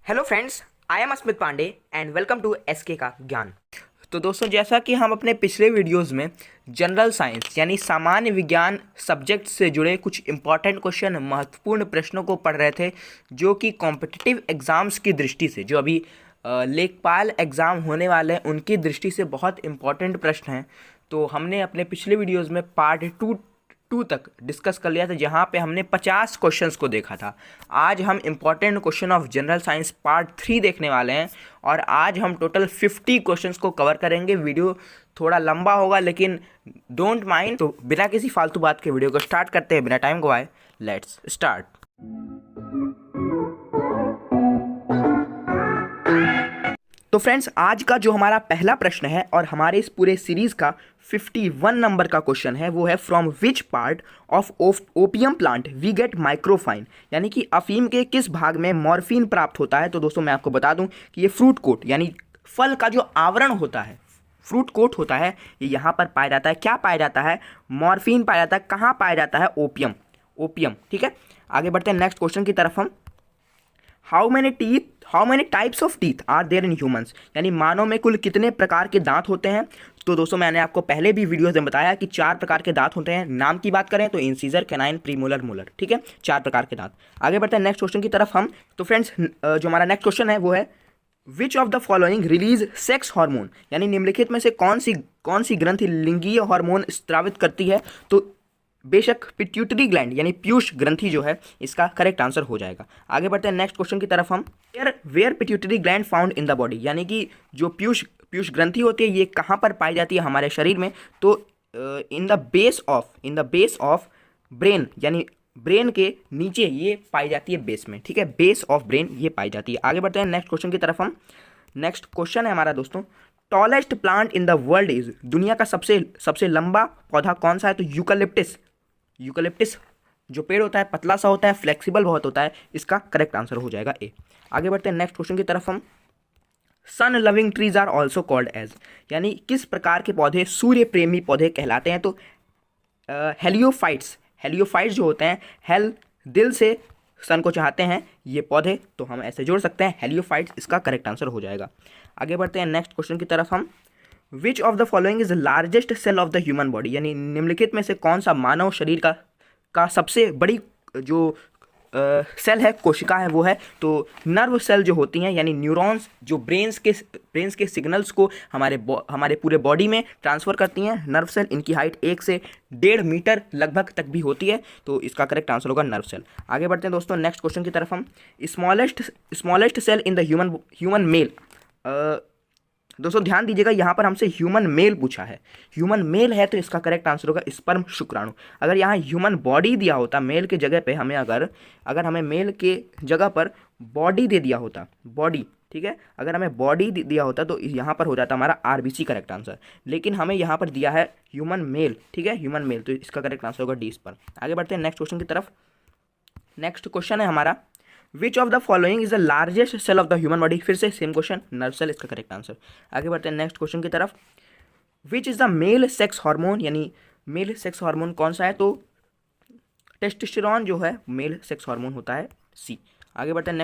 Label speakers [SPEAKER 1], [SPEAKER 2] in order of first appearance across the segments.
[SPEAKER 1] Hello friends, I am Asmit Pandey and welcome to SK का ज्ञान। तो दोस्तों, जैसा कि हम अपने पिछले वीडियोस में जनरल साइंस यानी सामान्य विज्ञान सब्जेक्ट से जुड़े कुछ इंपॉर्टेंट क्वेश्चन, महत्वपूर्ण प्रश्नों को पढ़ रहे थे, जो कि कॉम्पिटिटिव एग्ज़ाम्स की दृष्टि से, जो अभी लेखपाल एग्ज़ाम होने वाले हैं उनकी दृष्टि से बहुत इंपॉर्टेंट प्रश्न हैं। तो हमने अपने पिछले वीडियोस में पार्ट टू तक डिस्कस कर लिया था, जहाँ पे हमने 50 क्वेश्चंस को देखा था। आज हम important question of general science part 3 देखने वाले हैं और आज हम टोटल 50 क्वेश्चंस को कवर करेंगे। वीडियो थोड़ा लंबा होगा लेकिन डोंट माइंड। तो बिना किसी फालतू बात के वीडियो को स्टार्ट करते हैं, बिना टाइम गवाए। Let's start. तो फ्रेंड्स, आज का जो हमारा पहला प्रश्न है और हमारे इस पूरे सीरीज का 51 नंबर का क्वेश्चन है, वो है from which part of opium plant we get microfine, यानी कि अफीम के किस भाग में मॉर्फिन प्राप्त होता है। तो दोस्तों, मैं आपको बता दूं कि ये फ्रूट कोट यानी फल का जो आवरण होता है, फ्रूट कोट होता है, ये यहाँ पर पाया जाता है। क्या पाया जाता है? मॉर्फिन पाया जाता है। कहाँ पाया जाता है? ओपियम। ओपियम, ठीक है। आगे बढ़ते हैं नेक्स्ट क्वेश्चन की तरफ हम। How many types of teeth are there in humans, यानी मानव में कुल कितने प्रकार के दांत होते हैं। तो दोस्तों, मैंने आपको पहले भी वीडियोस में बताया कि 4 प्रकार के दांत होते हैं। नाम की बात करें तो इंसीजर, कैनाइन, प्रीमोलर, मोलर, ठीक है। 4 प्रकार के दांत। आगे बढ़ते हैं नेक्स्ट क्वेश्चन की तरफ हम। तो फ्रेंड्स, जो हमारा नेक्स्ट क्वेश्चन है वो है विच of the following release sex hormone, यानी निम्नलिखित में से कौन सी ग्रंथि लिंगीय हार्मोन स्त्रावित करती है। तो बेशक पिट्यूटरी ग्लैंड यानी पीयूष ग्रंथि जो है इसका करेक्ट आंसर हो जाएगा। आगे बढ़ते हैं नेक्स्ट क्वेश्चन की तरफ हम। Where pituitary gland found in the body, यानी कि जो पीयूष ग्रंथि होती है ये कहाँ पर पाई जाती है हमारे शरीर में। तो in the base of brain, यानी ब्रेन के नीचे ये पाई जाती है, बेस में, ठीक है। बेस ऑफ ब्रेन ये पाई जाती है। आगे बढ़ते हैं नेक्स्ट क्वेश्चन की तरफ हम। नेक्स्ट क्वेश्चन है हमारा दोस्तों, tallest plant in the world is, दुनिया का सबसे लंबा पौधा कौन सा है। तो यूकलिप्टिस जो पेड़ होता है पतला सा होता है, फ्लेक्सिबल बहुत होता है, इसका करेक्ट आंसर हो जाएगा ए। आगे बढ़ते हैं नेक्स्ट क्वेश्चन की तरफ हम। Sun loving trees are also called as, यानी किस प्रकार के पौधे सूर्य प्रेमी पौधे कहलाते हैं। तो हेलियोफाइट्स जो होते हैं, दिल से सन को चाहते हैं ये पौधे, तो हम ऐसे जोड़ सकते हैं हेलियोफाइट्स, इसका करेक्ट आंसर हो जाएगा। आगे बढ़ते हैं नेक्स्ट क्वेश्चन की तरफ हम। Which of the following is largest cell of the human body, यानी निम्नलिखित में से कौन सा मानव शरीर का सबसे बड़ी जो सेल है, कोशिका है, वो है। तो नर्व सेल जो होती हैं, यानी न्यूरॉन्स, जो ब्रेन्स के सिग्नल्स को हमारे पूरे बॉडी में ट्रांसफ़र करती हैं। नर्व सेल, इनकी हाइट 1 से 1.5 मीटर लगभग तक भी होती है, तो इसका करेक्ट आंसर होगा नर्व सेल। आगे बढ़ते हैं दोस्तों नेक्स्ट क्वेश्चन की तरफ हम। Smallest cell in the human male. दोस्तों ध्यान दीजिएगा, यहाँ पर हमसे ह्यूमन मेल पूछा है। ह्यूमन मेल है तो इसका करेक्ट आंसर होगा स्पर्म, शुक्राणु। अगर यहाँ ह्यूमन बॉडी दिया होता, मेल के जगह पे हमें अगर हमें मेल के जगह पर बॉडी दे दिया होता, बॉडी, ठीक है, अगर हमें बॉडी दिया होता तो यहाँ पर हो जाता हमारा आरबीसी करेक्ट आंसर। लेकिन हमें यहाँ पर दिया है ह्यूमन मेल, ठीक है, ह्यूमन मेल, तो इसका करेक्ट आंसर होगा डी, स्पर्म। आगे बढ़ते हैं नेक्स्ट क्वेश्चन की तरफ। नेक्स्ट क्वेश्चन है हमारा, which of the following is the largest cell of the human body. फिर से सेम क्वेश्चन, नर्व सेल, इसका करेक्ट आंसर। आगे बढ़ते हैं नेक्स्ट क्वेश्चन की तरफ। Which is the male sex hormone, यानी मेल सेक्स हार्मोन कौन सा है। तो टेस्टोस्टेरोन जो है मेल सेक्स हार्मोन होता है, सी। आगे बढ़ते हैं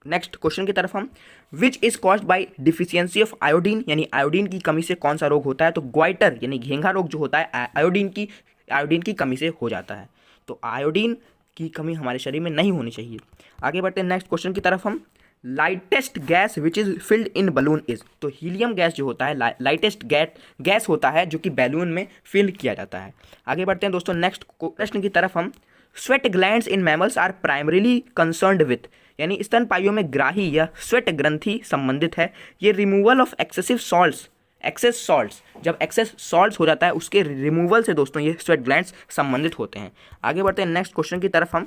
[SPEAKER 1] नेक्स्ट क्वेश्चन की तरफ हम। Which is caused by deficiency of iodine, यानी आयोडीन की कमी से कौन सा रोग होता है। तो ग्वाइटर यानी घेंघा रोग जो होता है आयोडीन की कमी से हो जाता है। तो आयोडीन की कमी हमारे शरीर में नहीं होनी चाहिए। आगे बढ़ते हैं नेक्स्ट क्वेश्चन की तरफ हम। Lightest gas which is filled in balloon is. तो हीलियम गैस जो होता है लाइटेस्ट गैस होता है जो कि बैलून में फिल किया जाता है। आगे बढ़ते हैं दोस्तों नेक्स्ट प्रश्न की तरफ हम। Sweat glands in mammals are primarily concerned with, यानी स्तनपाइयों में ग्राही या स्वेट ग्रंथि संबंधित है। ये रिमूवल ऑफ एक्सेस सॉल्ट्स, जब एक्सेस सॉल्ट्स हो जाता है उसके रिमूवल से दोस्तों ये स्वेट ग्लैंड्स संबंधित होते हैं। आगे बढ़ते हैं नेक्स्ट क्वेश्चन की तरफ हम।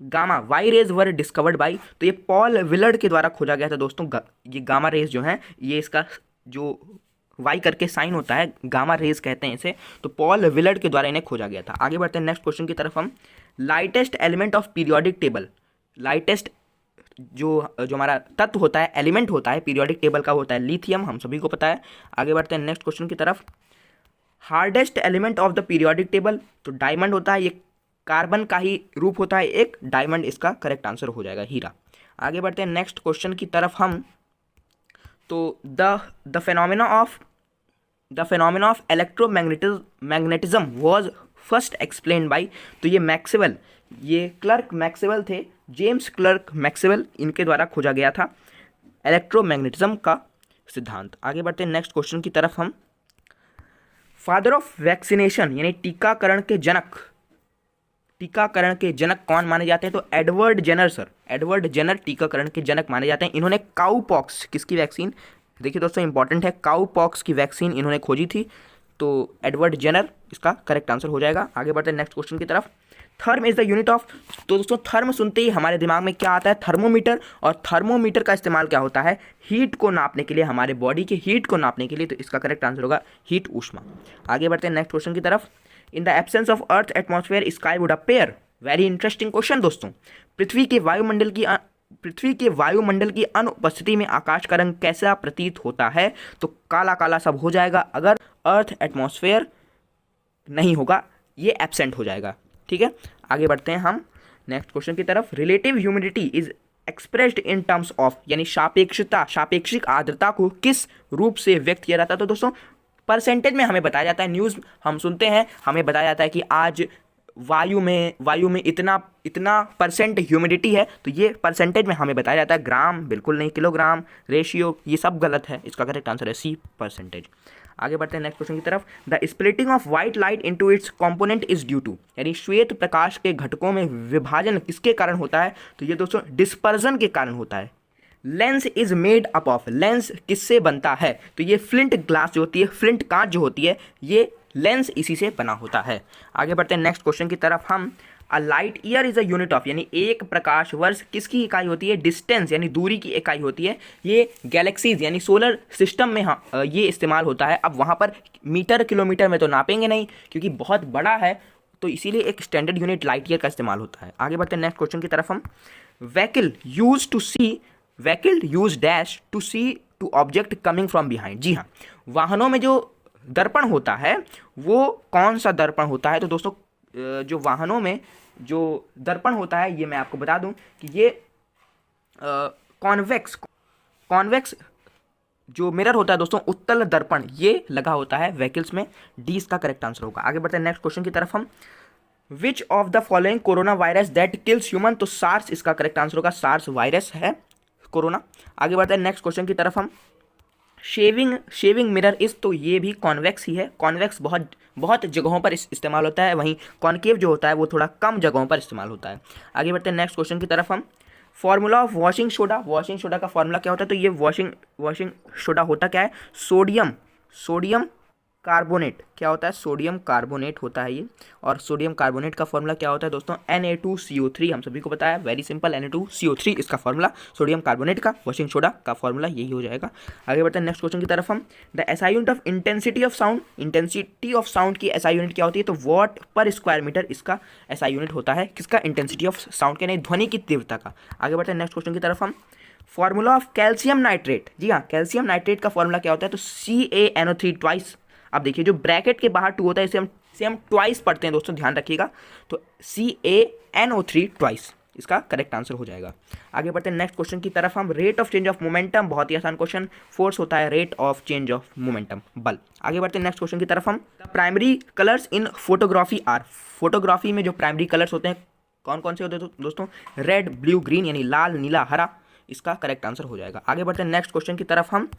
[SPEAKER 1] Gamma Y rays were discovered by, तो ये पॉल विलर्ड के द्वारा खोजा गया था दोस्तों। ये गामा रेज जो है, ये इसका जो वाई करके साइन होता है, गामा रेज कहते हैं इसे, तो पॉल विलर्ड के द्वारा इन्हें खोजा गया था। आगे बढ़ते हैं नेक्स्ट क्वेश्चन की तरफ हम। Lightest element of periodic table, lightest जो हमारा तत्व होता है, एलिमेंट होता है पीरियोडिक टेबल का, होता है लिथियम, हम सभी को पता है। आगे बढ़ते हैं नेक्स्ट क्वेश्चन की तरफ। Hardest element of the periodic table, तो डायमंड होता है, ये कार्बन का ही रूप होता है एक, डायमंड इसका करेक्ट आंसर हो जाएगा, हीरा। आगे बढ़ते हैं नेक्स्ट क्वेश्चन की तरफ हम। तो the phenomena of electromagnetism was first explained bye, तो ये मैक्सवेल, ये क्लर्क मैक्सवेल थे, जेम्स क्लर्क मैक्सवेल, इनके द्वारा खोजा गया था इलेक्ट्रोमैग्नेटिज्म का सिद्धांत। आगे बढ़ते हैं नेक्स्ट क्वेश्चन की तरफ हम। फादर ऑफ वैक्सीनेशन यानी टीकाकरण के जनक कौन माने जाते हैं? तो Edward Jenner sir, Edward Jenner टीकाकरण के जनक माने जाते हैं। इन्होंने काउ पॉक्स, किसकी वैक्सीन, देखिए दोस्तों इंपॉर्टेंट है, काउ पॉक्स की वैक्सीन इन्होंने खोजी थी, तो एडवर्ड जेनर इसका करेक्ट आंसर हो जाएगा। आगे बढ़ते हैं नेक्स्ट क्वेश्चन की तरफ। Therm is the unit of, तो दोस्तों थर्म सुनते ही हमारे दिमाग में क्या आता है? थर्मोमीटर। और थर्मोमीटर का इस्तेमाल क्या होता है? हीट को नापने के लिए, हमारे बॉडी के हीट को नापने के लिए, तो इसका करेक्ट आंसर होगा हीट, ऊष्मा। आगे बढ़ते हैं नेक्स्ट क्वेश्चन की तरफ। In the absence of earth atmosphere sky would appear, very interesting question दोस्तों। पृथ्वी के वायुमंडल की अनुपस्थिति में आकाश का रंग कैसा प्रतीत होता है? तो काला काला सब हो जाएगा अगर अर्थ एटमॉस्फेयर नहीं होगा, ये एब्सेंट हो जाएगा। ठीक है, आगे बढ़ते हैं हम नेक्स्ट क्वेश्चन की तरफ। Relative humidity is expressed in terms of, यानी सापेक्षिक आर्द्रता को किस रूप से व्यक्त किया जाता है? तो दोस्तों परसेंटेज में हमें बताया जाता है, न्यूज़ हम सुनते हैं, हमें बताया जाता है कि आज वायु में इतना परसेंट ह्यूमिडिटी है, तो ये परसेंटेज में हमें बताया जाता है। ग्राम बिल्कुल नहीं, किलोग्राम, रेशियो, ये सब गलत है, इसका करेक्ट आंसर है सी, परसेंटेज। आगे बढ़ते हैं नेक्स्ट क्वेश्चन की तरफ। The splitting of white light into its component is due to, यानी श्वेत प्रकाश के घटकों में विभाजन किसके कारण होता है? तो ये दोस्तों डिस्पर्जन के कारण होता है। Lens is made up of, lens किससे बनता है? तो ये फ्लिंट ग्लास जो होती है, फ्लिंट कांच जो होती है, ये लेंस इसी से बना होता है। आगे बढ़ते हैं नेक्स्ट क्वेश्चन की तरफ हम। A light year is a unit of, यानी एक प्रकाश वर्ष किसकी इकाई होती है? डिस्टेंस यानी दूरी की इकाई होती है। ये गैलेक्सीज यानी सोलर सिस्टम में ये इस्तेमाल होता है। अब वहाँ पर मीटर किलोमीटर में तो नापेंगे नहीं क्योंकि बहुत बड़ा है, तो इसीलिए एक स्टैंडर्ड यूनिट लाइट ईयर का इस्तेमाल होता है। आगे बढ़ते हैं नेक्स्ट क्वेश्चन की तरफ हम। Vehicle use dash to see to object coming from behind. जी हाँ, वाहनों में जो दर्पण होता है वो कौन सा दर्पण होता है? तो दोस्तों जो वाहनों में जो दर्पण होता है, ये मैं आपको बता दूं कि ये कॉन्वेक्स जो मिरर होता है दोस्तों, उत्तल दर्पण, ये लगा होता है व्हीकल्स में। डी इसका करेक्ट आंसर होगा। आगे बढ़ते हैं नेक्स्ट क्वेश्चन की तरफ हम। Which of the following corona virus that kills human, तो सार्स इसका करेक्ट आंसर होगा, सार्स वायरस है कोरोना। आगे बढ़ते हैं नेक्स्ट क्वेश्चन की तरफ हम। शेविंग मिरर इस, तो ये भी कॉन्वेक्स ही है। कॉन्वेक्स बहुत जगहों पर इस्तेमाल होता है, वहीं कॉनकेव जो होता है वो थोड़ा कम जगहों पर इस्तेमाल होता है। आगे बढ़ते हैं नेक्स्ट क्वेश्चन की तरफ हम। फॉर्मूला ऑफ वॉशिंग सोडा का फॉर्मूला क्या होता है? तो ये वॉशिंग सोडा होता क्या है? Sodium carbonate. क्या होता है? सोडियम कार्बोनेट होता है ये। और सोडियम कार्बोनेट का फॉर्मूला क्या होता है दोस्तों? Na2CO3, हम सभी को पता है, वेरी सिंपल, Na2CO3 इसका फॉर्मूला। सोडियम कार्बोनेट का वॉशिंग सोडा का फॉर्मूला यही हो जाएगा। आगे बढ़ते हैं नेक्स्ट क्वेश्चन की तरफ हम। The SI unit of intensity of sound की एसआई यूनिट क्या होती है? तो वॉट पर स्क्वायर मीटर इसका एसआई यूनिट होता है। किसका? इंटेंसिटी ऑफ साउंड के, नहीं, ध्वनि की तीव्रता का। आगे बढ़ते हैं नेक्स्ट क्वेश्चन की तरफ हम। फॉर्मूला ऑफ कैल्शियम नाइट्रेट, जी हाँ, कैल्शियम नाइट्रेट का फॉर्मूला क्या होता है? तो CaNO3 ट्वाइस। अब देखिए जो ब्रैकेट के बाहर 2 होता है, इसे हम ट्वाइस पढ़ते हैं दोस्तों, ध्यान रखिएगा। तो CaNO3 ट्वाइस इसका करेक्ट आंसर हो जाएगा। आगे बढ़ते हैं नेक्स्ट क्वेश्चन की तरफ हम। Rate of change of momentum, बहुत ही आसान क्वेश्चन। फोर्स होता है rate of change of momentum, बल। आगे बढ़ते हैं नेक्स्ट क्वेश्चन की तरफ हम। Primary colours in photography are, photography में जो प्राइमरी कलर्स होते हैं कौन कौन से होते हैं दोस्तों? रेड, ब्लू, ग्रीन, यानी लाल, नीला, हरा, इसका करेक्ट आंसर हो जाएगा। आगे बढ़ते हैं नेक्स्ट क्वेश्चन की तरफ हम।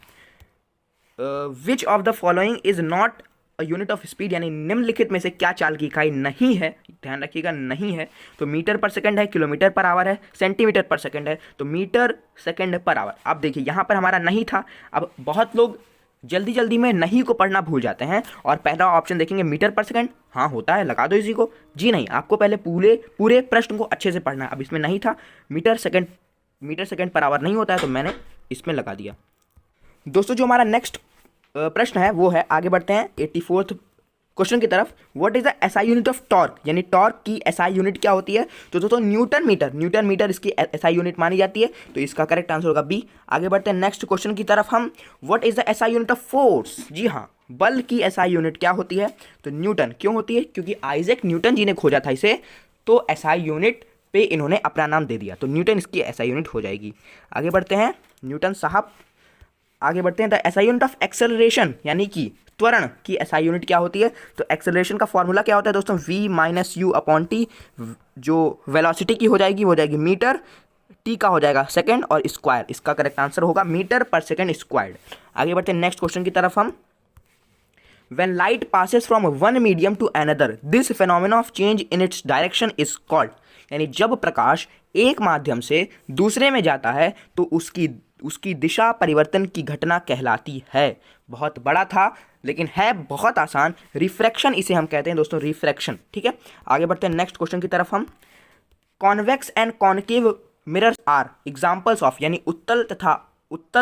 [SPEAKER 1] Which of the following is not a unit of speed, यानी निम्नलिखित में से क्या चाल की इकाई नहीं है? ध्यान रखिएगा, नहीं है। तो मीटर पर सेकंड है, किलोमीटर पर आवर है, सेंटीमीटर पर सेकंड है, तो मीटर सेकंड पर आवर। अब देखिए यहाँ पर हमारा नहीं था। अब बहुत लोग जल्दी में नहीं को पढ़ना भूल जाते हैं और पहला ऑप्शन देखेंगे मीटर पर सेकंड, हाँ होता है, लगा दो इसी को। जी नहीं, आपको पहले पूरे प्रश्न को अच्छे से पढ़ना है। अब इसमें नहीं था, मीटर सेकंड पर आवर नहीं होता है, तो मैंने इसमें लगा दिया। दोस्तों जो हमारा नेक्स्ट प्रश्न है वो है, आगे बढ़ते हैं 84th क्वेश्चन की तरफ। What is the SI unit of torque, यानी टॉर्क की एसआई यूनिट क्या होती है? तो दोस्तों न्यूटन मीटर इसकी एसआई यूनिट मानी जाती है, तो इसका करेक्ट आंसर होगा बी। आगे बढ़ते हैं नेक्स्ट क्वेश्चन की तरफ हम। What is the SI unit of force, जी हाँ, बल की एसआई यूनिट क्या होती है? तो न्यूटन। क्यों होती है? क्योंकि आइजैक न्यूटन जी ने खोजा था इसे, तो एसआई यूनिट पे इन्होंने अपना नाम दे दिया, तो न्यूटन इसकी एसआई यूनिट हो जाएगी। आगे बढ़ते हैं न्यूटन साहब, आगे बढ़ते हैं। The SI unit of acceleration यानी कि त्वरण की एसआई यूनिट क्या होती है? तो एक्सेलरेशन का फॉर्मूला क्या होता है दोस्तों? v minus you upon T. जो वेलोसिटी की हो जाएगी मीटर, टी का हो जाएगा सेकंड और स्क्वायर। इसका करेक्ट आंसर होगा मीटर पर सेकंड स्क्वायर्ड। आगे बढ़ते हैं नेक्स्ट क्वेश्चन की तरफ हम। When light passes from one medium to another, this phenomena of change in its direction is called। यानी जब प्रकाश एक माध्यम से दूसरे में जाता है तो उसकी दिशा परिवर्तन की घटना कहलाती है। बहुत बड़ा था लेकिन है बहुत आसान। रिफ्रैक्शन इसे हम कहते हैं दोस्तों, रिफ्रैक्शन। ठीक है, आगे बढ़ते हैं नेक्स्ट क्वेश्चन की तरफ हम। Convex and concave mirrors are examples of, यानी उत्तल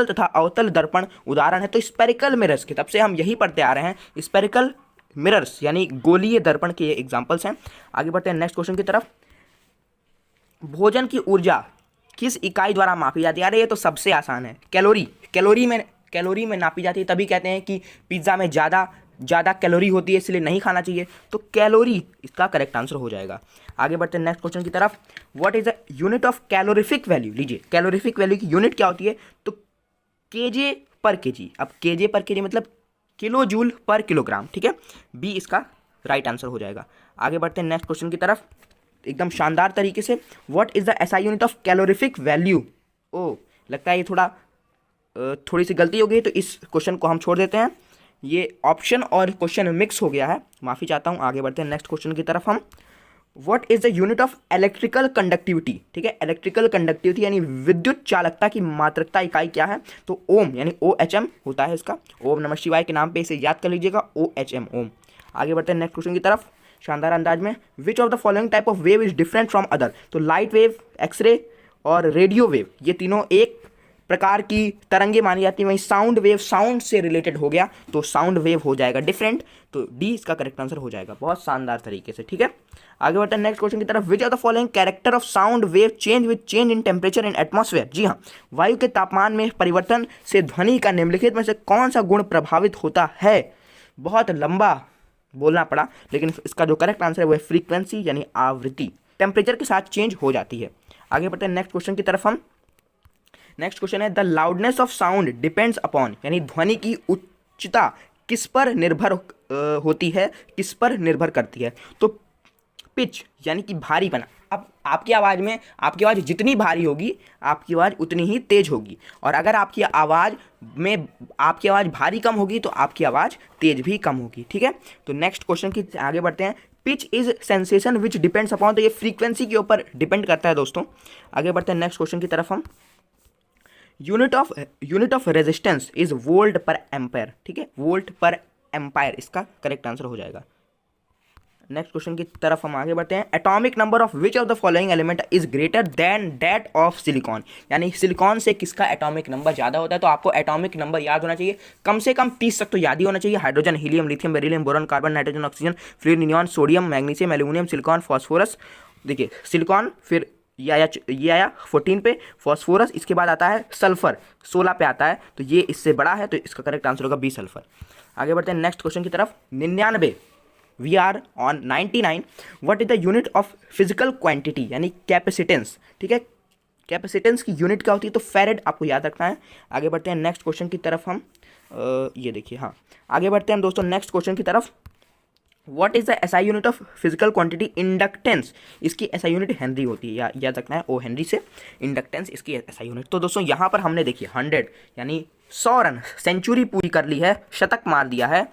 [SPEAKER 1] तथा अवतल दर्पण उदाहरण है। तो स्पेरिकल मिरर्स की तब से हम यही पढ़ते आ रहे हैं, स्पेरिकल मिरर्स यानी गोलीय दर्पण के एग्जाम्पल्स हैं। आगे बढ़ते हैं नेक्स्ट क्वेश्चन की तरफ। भोजन की ऊर्जा किस इकाई द्वारा मापी जाती है? अरे ये तो सबसे आसान है, कैलोरी। कैलोरी में नापी जाती है, तभी कहते हैं कि पिज्ज़ा में ज़्यादा कैलोरी होती है इसलिए नहीं खाना चाहिए। तो कैलोरी इसका करेक्ट आंसर हो जाएगा। आगे बढ़ते हैं नेक्स्ट क्वेश्चन की तरफ। What is the unit of calorific value? लीजिए, कैलोरीफिक वैल्यू की यूनिट क्या होती है? तो केजे पर केजी। अब केजे पर केजी मतलब किलो जूल पर किलोग्राम। ठीक है, बी इसका राइट आंसर हो जाएगा। आगे बढ़ते हैं नेक्स्ट क्वेश्चन की तरफ एकदम शानदार तरीके से। What is the SI unit of calorific value? ओ, लगता है ये थोड़ी सी गलती हो गई, तो इस क्वेश्चन को हम छोड़ देते हैं। ये ऑप्शन और क्वेश्चन मिक्स हो गया है, माफ़ी चाहता हूँ। आगे बढ़ते हैं नेक्स्ट क्वेश्चन की तरफ हम। What is the unit of electrical conductivity? ठीक है, इलेक्ट्रिकल कंडक्टिविटी यानी विद्युत चालकता की मात्रकता इकाई क्या है? तो ओम यानी OHM होता है इसका। ओम नमः शिवाय के नाम पे इसे याद कर लीजिएगा, OHM, ओम। आगे बढ़ते हैं नेक्स्ट क्वेश्चन की तरफ शानदार अंदाज में। विच of the following type of wave is different from other? तो लाइट वेव, एक्सरे और रेडियो वेव, ये तीनों एक प्रकार की तरंगे मानी जाती है। वहीं साउंड वेव साउंड से रिलेटेड हो गया तो साउंड वेव हो जाएगा डिफरेंट, तो डी इसका करेक्ट आंसर हो जाएगा बहुत शानदार तरीके से। ठीक है, आगे बढ़ते हैं नेक्स्ट क्वेश्चन की तरफ। Which of the following character of sound wave change with change in temperature in atmosphere? जी हाँ, वायु के तापमान में परिवर्तन से ध्वनि का निम्नलिखित में से कौन सा गुण प्रभावित होता है? बहुत लंबा बोलना पड़ा, लेकिन इसका जो करेक्ट आंसर है वो है फ्रीक्वेंसी यानी आवृत्ति। टेम्परेचर के साथ चेंज हो जाती है। आगे बढ़ते हैं नेक्स्ट क्वेश्चन की तरफ हम। नेक्स्ट क्वेश्चन है the loudness of sound depends upon, यानी ध्वनि की उच्चता किस पर निर्भर होती है, किस पर निर्भर करती है? तो पिच यानी कि भारीपना। अब आपकी आवाज़ जितनी भारी होगी आपकी आवाज़ उतनी ही तेज होगी, और अगर आपकी आवाज़ भारी कम होगी तो आपकी आवाज़ तेज भी कम होगी। ठीक है, तो नेक्स्ट क्वेश्चन की आगे बढ़ते हैं। Pitch is sensation which depends upon, तो ये फ्रीक्वेंसी के ऊपर डिपेंड करता है दोस्तों। आगे बढ़ते हैं नेक्स्ट क्वेश्चन की तरफ हम। Unit of resistance is volt पर एम्पायर। ठीक है, वोल्ट पर एम्पायर इसका करेक्ट आंसर हो जाएगा। नेक्स्ट क्वेश्चन की तरफ हम आगे बढ़ते हैं। Atomic number of which of the following element is greater than that of silicon, यानी सिलिकॉन से किसका एटॉमिक नंबर ज़्यादा होता है? तो आपको एटॉमिक नंबर याद होना चाहिए, कम से कम 30 तक तो याद ही होना चाहिए। Hydrogen, helium, lithium, beryllium, boron, carbon, nitrogen, oxygen, fluorine, neon, sodium, magnesium, aluminium, silicon, phosphorus. देखिए सिलिकॉन, फिर ये आया 14 पे, फॉस्फोरस, इसके बाद आता है सल्फर 16 पे आता है, तो ये इससे बड़ा है, तो इसका करेक्ट आंसर होगा बी सल्फर। आगे बढ़ते हैं नेक्स्ट क्वेश्चन की तरफ। 99 we are on 99। What is the unit of physical quantity यानी कैपेसिटेंस? ठीक है, कैपेसिटेंस की यूनिट क्या होती है? तो फैरेड आपको याद रखना है। आगे बढ़ते हैं नेक्स्ट क्वेश्चन की तरफ हम। ये देखिए, हाँ आगे बढ़ते हैं हम दोस्तों नेक्स्ट क्वेश्चन की तरफ। What is the SI unit of physical quantity? Inductance, इसकी एसआई यूनिट हेनरी होती है, याद रखना है, ओ हेनरी से इंडक्टेंस इसकी एसआई यूनिट। तो दोस्तों यहाँ पर हमने देखिए 100 यानी 100 रन, सेंचुरी पूरी कर ली है, शतक मार दिया है,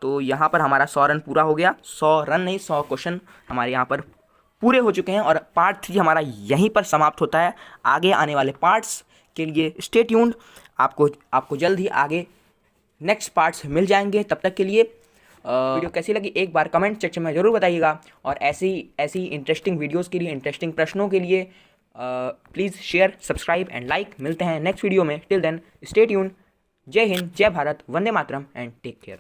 [SPEAKER 1] तो यहाँ पर हमारा 100 रन पूरा हो गया। 100 रन नहीं, 100 क्वेश्चन हमारे यहाँ पर पूरे हो चुके हैं, और पार्ट 3 हमारा यहीं पर समाप्त होता है। आगे आने वाले पार्ट्स के लिए स्टे ट्यून्ड, आपको जल्द ही आगे नेक्स्ट पार्ट्स मिल जाएंगे। तब तक के लिए वीडियो कैसी लगी एक बार कमेंट सेक्शन में ज़रूर बताइएगा, और ऐसी इंटरेस्टिंग वीडियोज़ के लिए, इंटरेस्टिंग प्रश्नों के लिए please share, subscribe and like. मिलते हैं नेक्स्ट वीडियो में, टिल देन स्टे ट्यून्ड। जय हिंद, जय Bharat, Vande Mataram and take care.